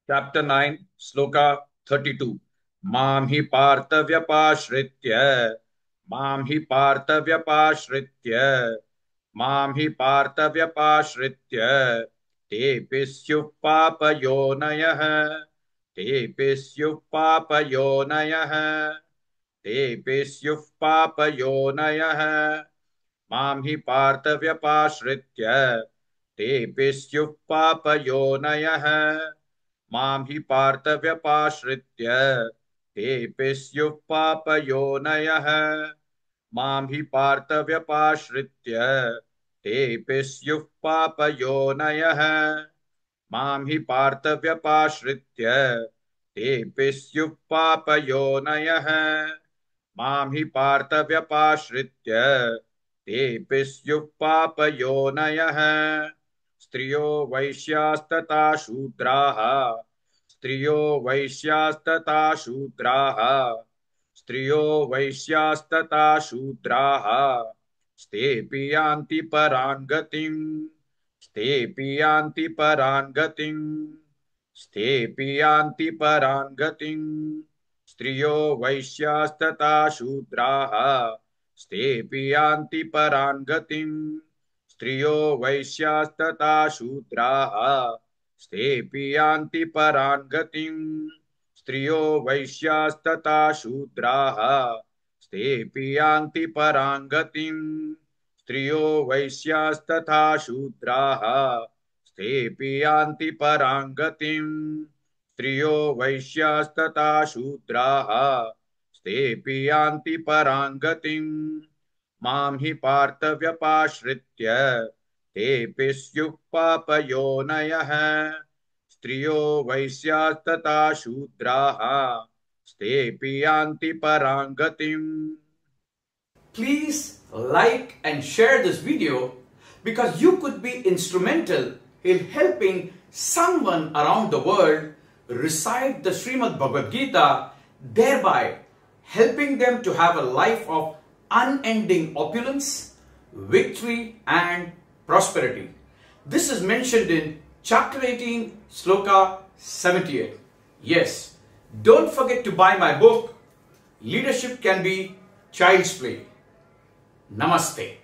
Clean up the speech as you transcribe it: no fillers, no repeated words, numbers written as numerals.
Chapter 9, Sloka 32. Mam hi parthavyapashritya, Mam hi parthavyapashritya, Mam hi parthavyapashritya, Te pisyuh papayonayah, Te pisyuh papayonayah, Te pisyuh papayonayah, Mam hi parthavyapashritya, Te pisyuh papayonayah, मां हि पार्थव्यपाश्रित्य तेऽपि स्युः पापयोनयः मां हि पार्थव्यपाश्रित्य तेऽपि स्युः पापयोनयः मां हि पार्थव्यपाश्रित्य तेऽपि स्युः पापयोनयः मां हि पार्थव्यपाश्रित्य तेऽपि स्युः पापयोनयः स्त्रियो वैश्यास्तथा शूद्राः स्त्रियो वैश्यास्तथा शूद्राः स्त्रियो वैश्यास्तथा शूद्राः स्तेऽपि यान्ति परां गतिम् स्तेऽपि यान्ति परां गतिम् स्तेऽपि यान्ति परां गतिम् स्त्रियो वैश्यास्तथा शूद्राः स्तेऽपि यान्ति परां गतिम् स्त्रियो वैश्यास्तथा शूद्राः स्तेऽपि यान्ति परां गतिम् स्त्रियो वैश्यास्तथा शूद्राः स्तेऽपि यान्ति परां गतिम् स्त्रियो वैश्यास्तथा शूद्राः स्तेऽपि यान्ति परां गतिम् स्त्रियो वैश्यास्तथा शूद्राः स्तेऽपि यान्ति परां गतिम् मां हि पार्थव्यपाश्रित्य तेऽपि स्युः पापयोनयः स्त्रियो वैश्यास्तथा शूद्राः स्तेऽपि यान्ति परां गतिम्. Please like and share this video because you could be instrumental in helping someone around the world recite the Srimad Bhagavad Gita, thereby helping them to have a life of unending opulence, victory and prosperity. This is mentioned in chapter 18, sloka 78. Yes, don't forget to buy my book, Leadership Can Be Child's Play. Namaste.